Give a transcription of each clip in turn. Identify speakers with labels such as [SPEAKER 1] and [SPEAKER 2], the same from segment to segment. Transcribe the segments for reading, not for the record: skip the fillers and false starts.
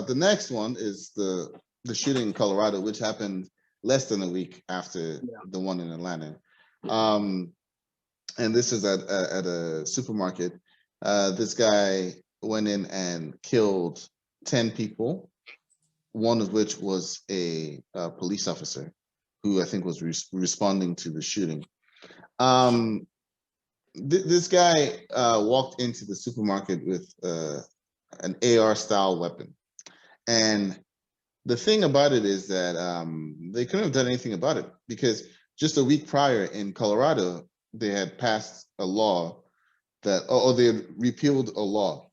[SPEAKER 1] the next one is the shooting in Colorado, which happened less than a week after the one in Atlanta. And this is at a supermarket. This guy went in and killed 10 people, one of which was a police officer who I think was responding to the shooting. This guy walked into the supermarket with an AR style weapon. And the thing about it is that they couldn't have done anything about it, because just a week prior in Colorado, they had passed a law that, or they had repealed a law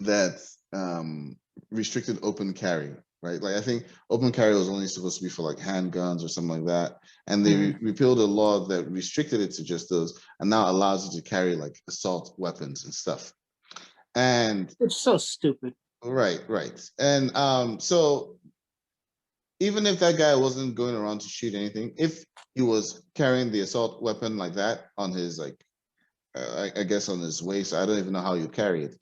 [SPEAKER 1] that restricted open carry, right? Like I think open carry was only supposed to be for like handguns or something like that. And they repealed a law that restricted it to just those, and now allows you to carry like assault weapons and stuff. And
[SPEAKER 2] it's so stupid.
[SPEAKER 1] Right. And so even if that guy wasn't going around to shoot anything, if he was carrying the assault weapon like that on his, like, I guess on his waist, I don't even know how you carry it.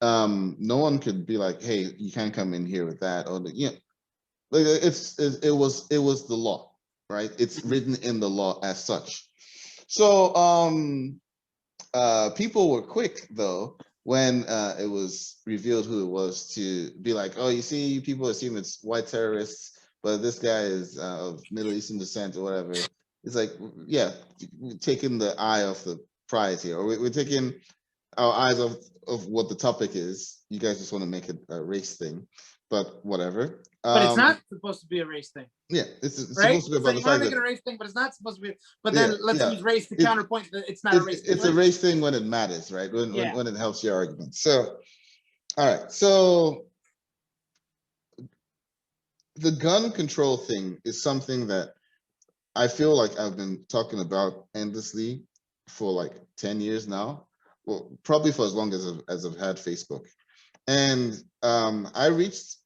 [SPEAKER 1] No one could be like, hey, you can't come in here with that, or like it was the law, right? It's written in the law as such. So people were quick though when it was revealed who it was, to be like, oh, you see, people assume it's white terrorists, but this guy is of Middle Eastern descent or whatever. It's like, yeah, we're taking the eye off the prize here, or we're taking our eyes off of what the topic is. You guys just want to make it a race thing, but whatever.
[SPEAKER 2] But it's not supposed to be a race thing.
[SPEAKER 1] Yeah, it's right? supposed to be about the fact that
[SPEAKER 2] a race thing, but it's not supposed to be. But then let's use race to counterpoint that it's not a race thing.
[SPEAKER 1] It's a race thing when it matters, right? When it helps your argument. So, all right. So the gun control thing is something that I feel like I've been talking about endlessly for like 10 years now. Well, probably for as long as I've had Facebook. And I reached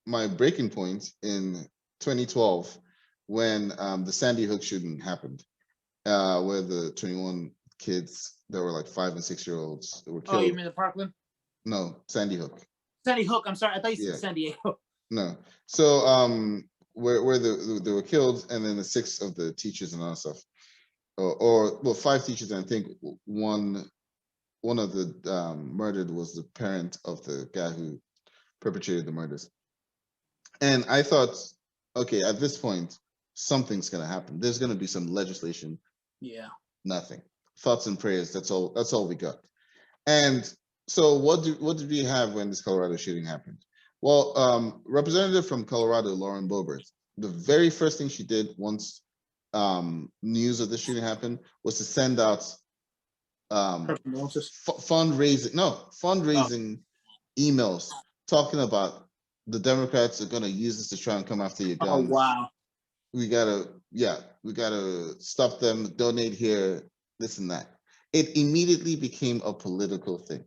[SPEAKER 1] my breaking point in 2012 when the Sandy Hook shooting happened, where the 21 kids that were like 5 and 6 year olds were killed.
[SPEAKER 2] Oh, you mean the Parkland?
[SPEAKER 1] No, Sandy Hook.
[SPEAKER 2] Sandy Hook. I'm sorry, I thought you said San Diego.
[SPEAKER 1] No. So where they were killed, and then the 6 of the teachers and all that stuff, or 5 teachers, and I think one of the murdered was the parent of the guy who perpetrated the murders. And I thought, okay, at this point, something's gonna happen. There's gonna be some legislation.
[SPEAKER 2] Yeah.
[SPEAKER 1] Nothing. Thoughts and prayers. That's all we got. And so what did we have when this Colorado shooting happened? Well, representative from Colorado, Lauren Boebert, the very first thing she did once news of the shooting happened was to send out fundraising emails talking about the Democrats are going to use this to try and come after your guns.
[SPEAKER 2] Oh, wow.
[SPEAKER 1] We gotta stop them, donate here, this and that. It immediately became a political thing.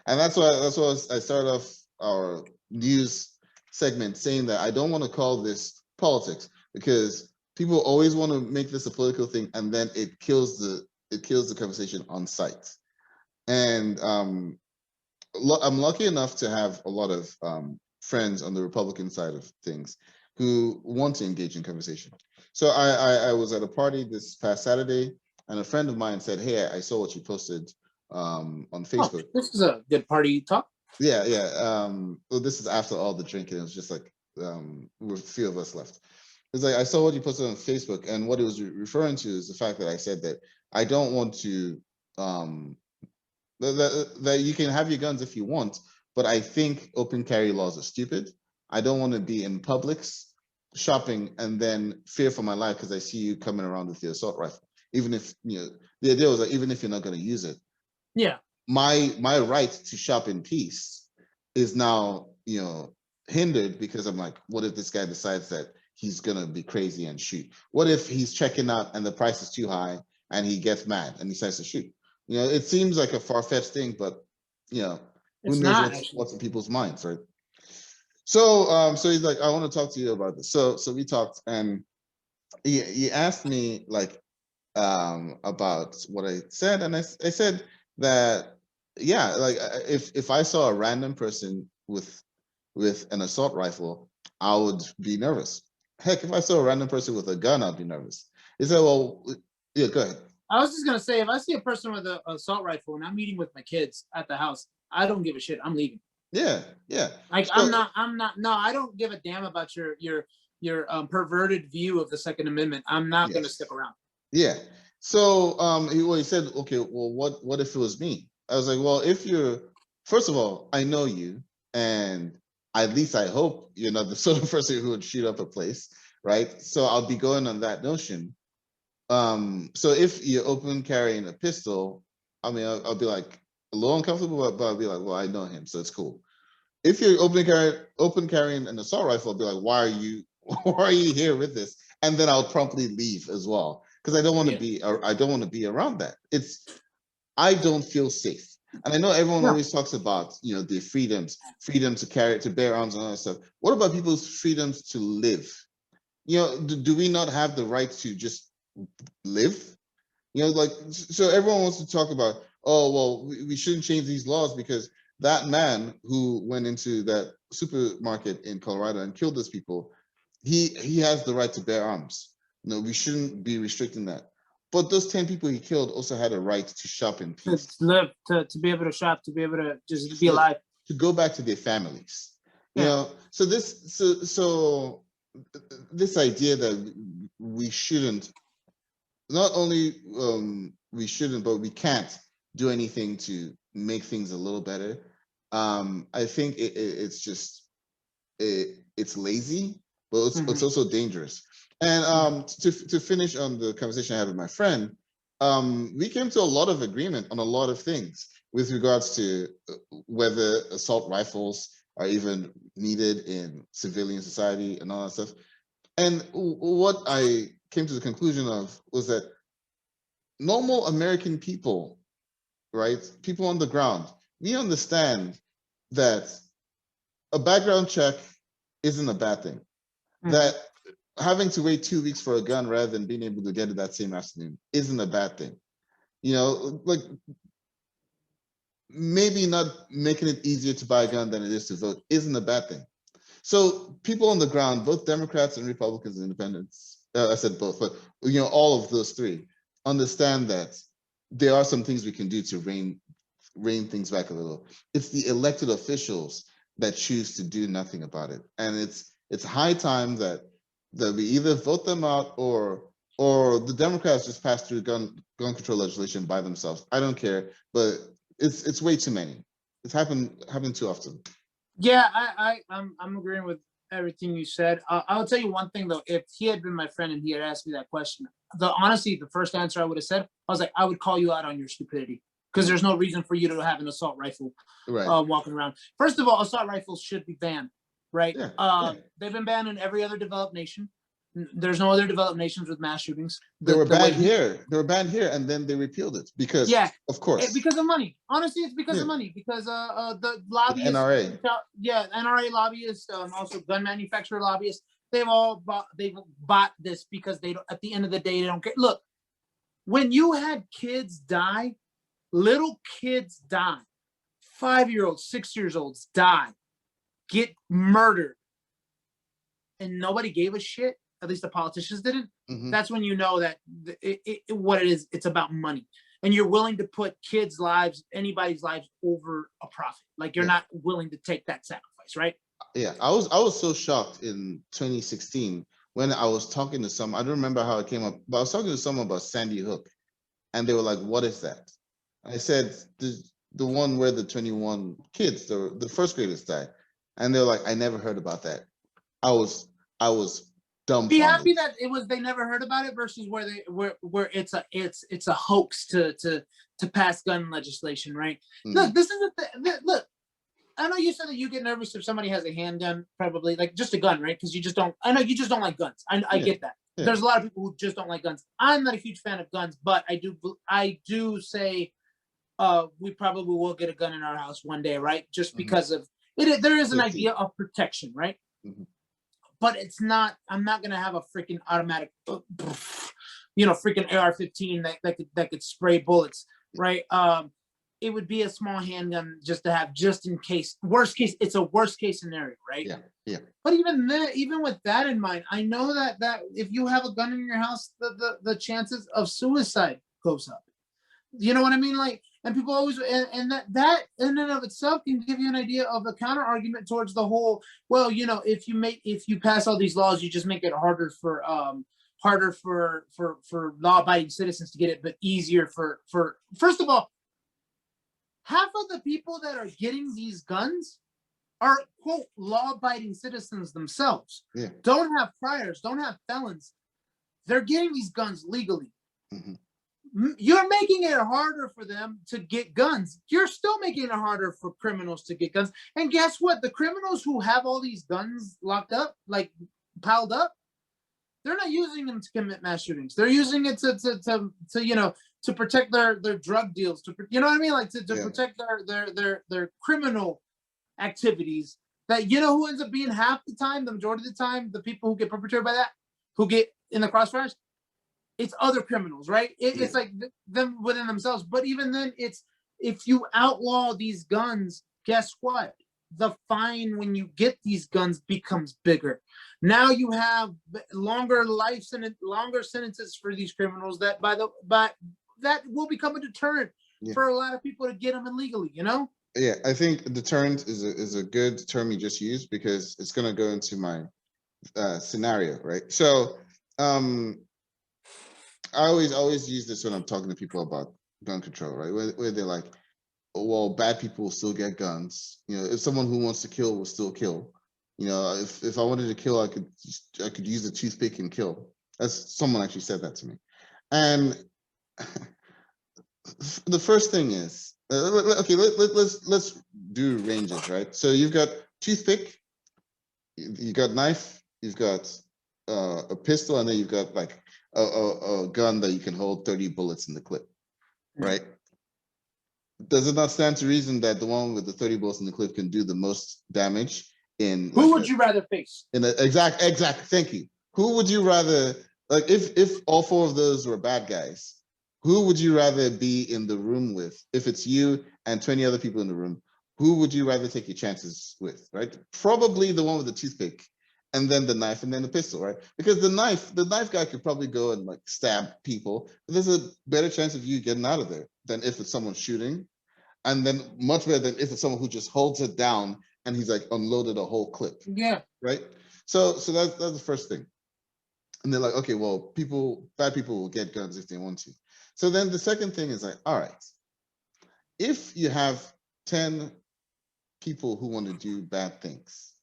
[SPEAKER 1] And that's why I started off our news segment saying that I don't want to call this politics, because people always want to make this a political thing, and then it kills the conversation on site. And I'm lucky enough to have a lot of friends on the Republican side of things who want to engage in conversation. So I was at a party this past Saturday, and a friend of mine said, hey, I saw what you posted on Facebook.
[SPEAKER 2] Oh, this is a good party talk.
[SPEAKER 1] Yeah. Well, this is after all the drinking. It was just like with a few of us left. It's like, I saw what you posted on Facebook, and what it was referring to is the fact that I said that I don't want to that you can have your guns if you want, but I think open carry laws are stupid. I don't want to be in Publix shopping and then fear for my life because I see you coming around with your assault rifle. Even if, the idea was that even if you're not going to use it, my right to shop in peace is now, hindered, because I'm like, what if this guy decides that he's going to be crazy and shoot? What if he's checking out and the price is too high and he gets mad and he decides to shoot? It seems like a far-fetched thing, but who knows what's in people's minds, right? So he's like, I want to talk to you about this. So we talked, and he asked me like about what I said, and I said that like if I saw a random person with with an assault rifle, I would be nervous. Heck, if I saw a random person with a gun, I'd be nervous. He said, well, yeah, go ahead.
[SPEAKER 2] I was just gonna say, if I see a person with an assault rifle and I'm meeting with my kids at the house, I don't give a shit. I'm leaving.
[SPEAKER 1] Yeah, yeah.
[SPEAKER 2] Like so, I'm not. No, I don't give a damn about your perverted view of the Second Amendment. I'm not gonna stick around.
[SPEAKER 1] Yeah. So he said, okay, well, what if it was me? I was like, well, if you're, first of all, I know you, and at least I hope you're not the sort of person who would shoot up a place, right? So I'll be going on that notion. So if you're open carrying a pistol, I mean, I'll be like a little uncomfortable, but I'll be like, well, I know him, so it's cool. If you're open carrying an assault rifle, I'll be like, why are you here with this? And then I'll promptly leave as well, because I don't want to be around that. I don't feel safe. And I know everyone always talks about, the freedom to bear arms and all that stuff. What about people's freedoms to live? Do we not have the right to just live? So everyone wants to talk about, oh, well, we shouldn't change these laws because that man who went into that supermarket in Colorado and killed those people, he has the right to bear arms. No, we shouldn't be restricting that. But those 10 people he killed also had a right to shop in peace.
[SPEAKER 2] To live, to be able to shop, to be able to just be alive.
[SPEAKER 1] To go back to their families. So this idea that we shouldn't, not only we shouldn't, but we can't do anything to make things a little better. I think it's just it's lazy, but it's also dangerous. And to finish on the conversation I had with my friend, we came to a lot of agreement on a lot of things with regards to whether assault rifles are even needed in civilian society and all that stuff. And what I came to the conclusion of was that normal American people, right, people on the ground, we understand that a background check isn't a bad thing. That having to wait 2 weeks for a gun rather than being able to get it that same afternoon isn't a bad thing. Like maybe not making it easier to buy a gun than it is to vote isn't a bad thing. So people on the ground, both Democrats and Republicans and independents, I said both, but all of those three understand that there are some things we can do to rein things back a little. It's the elected officials that choose to do nothing about it. And it's high time that we either vote them out or the Democrats just pass through gun control legislation by themselves. I don't care, but it's way too many. It's happened too often.
[SPEAKER 2] Yeah, I'm agreeing with everything you said. I'll tell you one thing though. If he had been my friend and he had asked me that question, honestly, the first answer I would have said, I was like, I would call you out on your stupidity because there's no reason for you to have an assault rifle walking around. First of all, assault rifles should be banned, right? They've been banned in every other developed nation. There's no other developed nations with mass shootings.
[SPEAKER 1] They were banned here. They were banned here, and then they repealed it because, of course,
[SPEAKER 2] because of money. Honestly, it's because of money. Because the lobbyists,
[SPEAKER 1] NRA,
[SPEAKER 2] NRA lobbyists, also gun manufacturer lobbyists, they've bought this because they don't. At the end of the day, they don't care. Look, when you had kids die, little kids die, 5-year-olds, 6-year-olds die, get murdered, and nobody gave a shit. At least the politicians didn't. That's when you know that what it is, it's about money. And you're willing to put kids' lives, anybody's lives over a profit. Like you're not willing to take that sacrifice, right?
[SPEAKER 1] Yeah, I was so shocked in 2016 when I was talking to some, I don't remember how it came up, but I was talking to someone about Sandy Hook. And they were like, what is that? I said, the one where the 21 kids, the first graders died. And they were like, I never heard about that. I was dumbfounded.
[SPEAKER 2] Be happy that they never heard about it versus where it's a hoax to pass gun legislation, right? Look, this is look. I know you said that you get nervous if somebody has a handgun, probably like just a gun, right? Because you just don't. I know you just don't like guns. I get that. Yeah. There's a lot of people who just don't like guns. I'm not a huge fan of guns, but I do say we probably will get a gun in our house one day, right? Just because of it. There is an idea of protection, right? But it's not. I'm not gonna have a freaking automatic, freaking AR-15 that could spray bullets, right? it would be a small handgun just to have, just in case. Worst case, it's a worst case scenario, right?
[SPEAKER 1] Yeah, yeah.
[SPEAKER 2] But even then, even with that in mind, I know that if you have a gun in your house, the chances of suicide goes up. You know what I mean? Like, and people always, and that in and of itself can give you an idea of a counter argument towards the whole, well, you know, if you pass all these laws, you just make it harder for law-abiding citizens to get it, but easier for first of all, half of the people that are getting these guns are, quote, law-abiding citizens themselves.
[SPEAKER 1] Yeah.
[SPEAKER 2] Don't have priors, don't have felons. They're getting these guns legally.
[SPEAKER 1] Mm-hmm.
[SPEAKER 2] You're making it harder for them to get guns. You're still making it harder for criminals to get guns. And guess what? The criminals who have all these guns locked up, like piled up, they're not using them to commit mass shootings. They're using it to you know, to protect their drug deals, to, you know what I mean? Like to protect their criminal activities. That, you know, who ends up being half the time, the majority of the time, the people who get perpetrated by that, who get in the crossfires, it's other criminals, right? It's like them within themselves. But even then, it's, if you outlaw these guns, guess what? The fine when you get these guns becomes bigger. Now you have longer life sentence, longer sentences for these criminals. That that will become a deterrent for a lot of people to get them illegally. You know?
[SPEAKER 1] Yeah, I think deterrent is a good term you just used, because it's going to go into my scenario, right? So I always use this when I'm talking to people about gun control, right? Where they're like, well, bad people will still get guns. You know, if someone who wants to kill will still kill. You know, if I wanted to kill, I could use a toothpick and kill. That's, someone actually said that to me. And the first thing is, okay, let's do ranges, right? So you've got toothpick, you got knife, you've got a pistol, and then you've got like a gun that you can hold 30 bullets in the clip, right? Does it not stand to reason that the one with the 30 bullets in the clip can do the most damage in?
[SPEAKER 2] Who would you rather face?
[SPEAKER 1] In a, exact. Thank you. Who would you rather, like, if all four of those were bad guys, who would you rather be in the room with? If it's you and 20 other people in the room, who would you rather take your chances with, right? Probably the one with the toothpick, and then the knife, and then the pistol, right? Because the knife guy could probably go and like stab people, but there's a better chance of you getting out of there than if it's someone shooting, and then much better than if it's someone who just holds it down and he's like unloaded a whole clip.
[SPEAKER 2] Yeah.
[SPEAKER 1] Right. So that's the first thing. And they're like, okay, well, bad people will get guns if they want to. So then the second thing is like, all right, if you have 10 people who want to do bad things,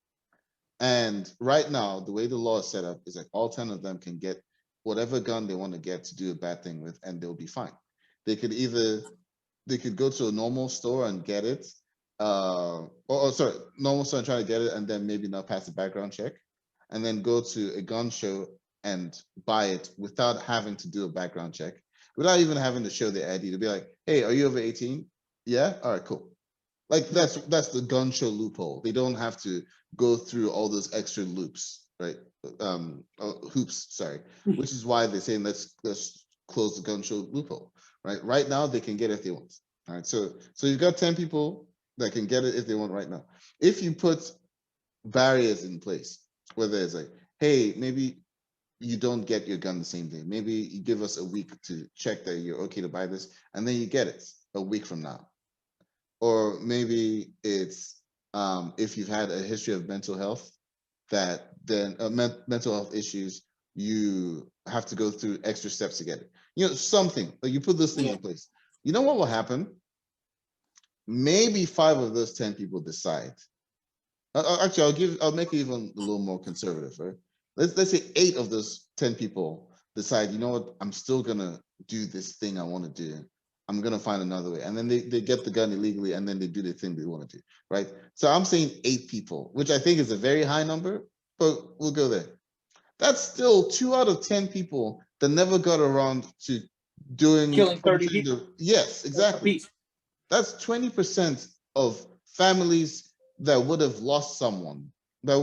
[SPEAKER 1] and right now the way the law is set up is like all 10 of them can get whatever gun they want to get to do a bad thing with, and they'll be fine. They could go to a normal store and get it, normal store and try to get it, and then maybe not pass the background check, and then go to a gun show and buy it without having to do a background check, without even having to show their ID, to be like, hey, are you over 18? Yeah, all right, cool. Like that's the gun show loophole. They don't have to go through all those extra loops, right? Hoops, sorry. Which is why they're saying let's close the gun show loophole, right? Right now they can get it if they want. All right, so you've got 10 people that can get it if they want right now. If you put barriers in place, whether it's like, hey, maybe you don't get your gun the same day. Maybe you give us a week to check that you're okay to buy this, and then you get it a week from now. Or maybe it's if you've had a history of mental health, that then mental health issues, you have to go through extra steps to get it. You know, something like you put those things in place. You know what will happen? Maybe 5 of those 10 people decide. Actually, I'll make it even a little more conservative, right? Let's say 8 of those 10 people decide, you know what, I'm still gonna do this thing I want to do. I'm gonna find another way, and then they get the gun illegally, and then they do the thing they want to do, right? So I'm saying 8 people, which I think is a very high number, but we'll go there. That's still 2 out of 10 people that never got around to
[SPEAKER 2] killing 30 people.
[SPEAKER 1] Yes, exactly. That's 20% of families that would have lost someone, that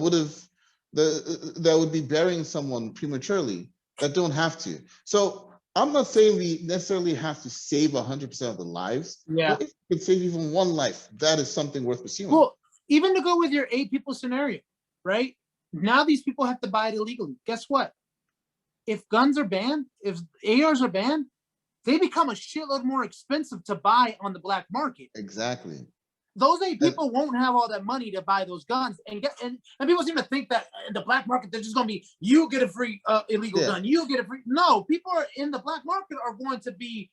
[SPEAKER 1] would be burying someone prematurely, that don't have to. So I'm not saying we necessarily have to save 100% of the lives.
[SPEAKER 2] Yeah.
[SPEAKER 1] But if we can save even one life, that is something worth pursuing.
[SPEAKER 2] Well, even to go with your 8 people scenario, right? Now these people have to buy it illegally. Guess what? If guns are banned, if ARs are banned, they become a shitload more expensive to buy on the black market.
[SPEAKER 1] Exactly.
[SPEAKER 2] Those 8 people won't have all that money to buy those guns, and people seem to think that in the black market they're just going to be, you get a free illegal gun, you get a free. No, people are in the black market are going to be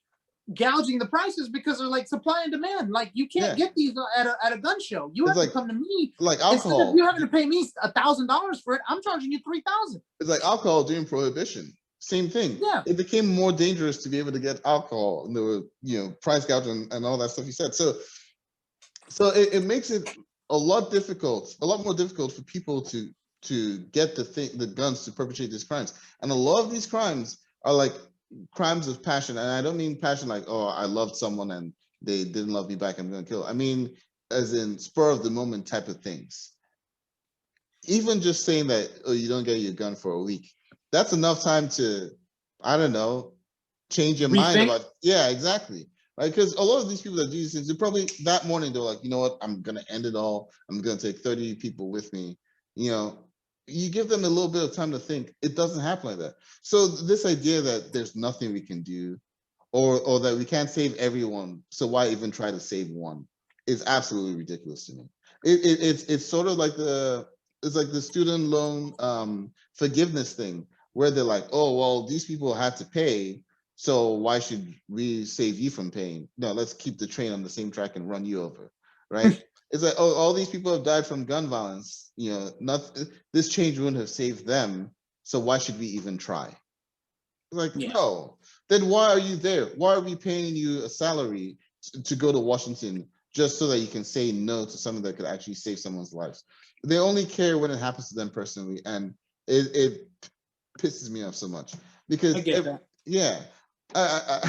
[SPEAKER 2] gouging the prices because they're like supply and demand. Like you can't get these at a gun show. You have to come to me.
[SPEAKER 1] Like alcohol.
[SPEAKER 2] Instead of you having to pay me $1,000 for it, I'm charging you $3,000.
[SPEAKER 1] It's like alcohol during prohibition. Same thing.
[SPEAKER 2] Yeah.
[SPEAKER 1] It became more dangerous to be able to get alcohol, and there were, price gouging and all that stuff you said. So it makes it a lot more difficult for people to get the guns to perpetrate these crimes. And a lot of these crimes are like crimes of passion. And I don't mean passion like, oh, I loved someone and they didn't love me back, I'm gonna kill. I mean, as in spur of the moment type of things. Even just saying that, oh, you don't get your gun for a week, that's enough time to, I don't know, change your mind about, yeah, exactly. Right, because a lot of these people that do these things, they probably that morning they're like, you know what, I'm gonna end it all. I'm gonna take 30 people with me. You give them a little bit of time to think. It doesn't happen like that. So this idea that there's nothing we can do, or that we can't save everyone, so why even try to save one, is absolutely ridiculous to me. It's sort of like the student loan forgiveness thing, where they're like, oh well, these people had to pay, so why should we save you from paying? No, let's keep the train on the same track and run you over, right? It's like, oh, all these people have died from gun violence. This change wouldn't have saved them, so why should we even try? Like, no. Then why are you there? Why are we paying you a salary to go to Washington just so that you can say no to something that could actually save someone's lives? They only care when it happens to them personally, and it pisses me off so much because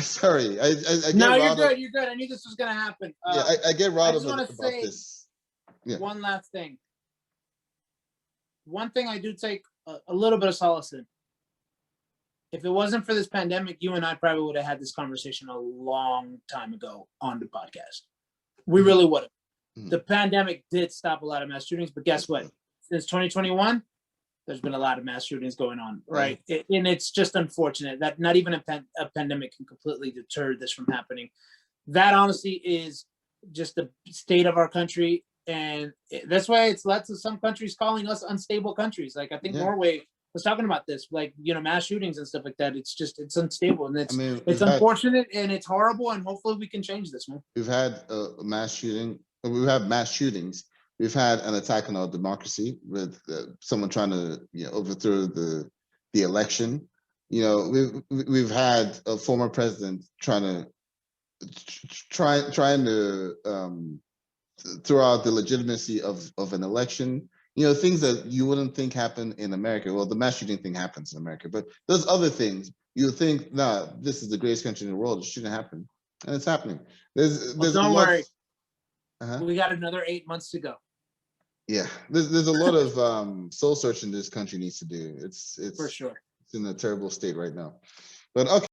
[SPEAKER 1] sorry.
[SPEAKER 2] No, you're good. You're good. I knew this was gonna happen.
[SPEAKER 1] I get riled up about this.
[SPEAKER 2] One last thing. One thing I do take a little bit of solace in. If it wasn't for this pandemic, you and I probably would have had this conversation a long time ago on the podcast. We really would have. The pandemic did stop a lot of mass shootings, but guess what? Since 2021. There's been a lot of mass shootings going on, right? And it's just unfortunate that not even a pandemic can completely deter this from happening. That honestly is just the state of our country. And that's why it's led to some countries calling us unstable countries. Like I think Norway was talking about this, like, mass shootings and stuff like that. It's unstable, and it's unfortunate and it's horrible. And hopefully we can change this, man.
[SPEAKER 1] We've had a mass shooting. We've had mass shootings. We've had an attack on our democracy with someone trying to overthrow the election. We've had a former president trying to throw out the legitimacy of an election. Things that you wouldn't think happen in America. Well, the mass shooting thing happens in America, but those other things you would think, nah, this is the greatest country in the world. It shouldn't happen, and it's happening.
[SPEAKER 2] Don't worry. We got another 8 months to go.
[SPEAKER 1] Yeah, there's a lot of soul searching this country needs to do. It's
[SPEAKER 2] for sure.
[SPEAKER 1] It's in a terrible state right now. But okay.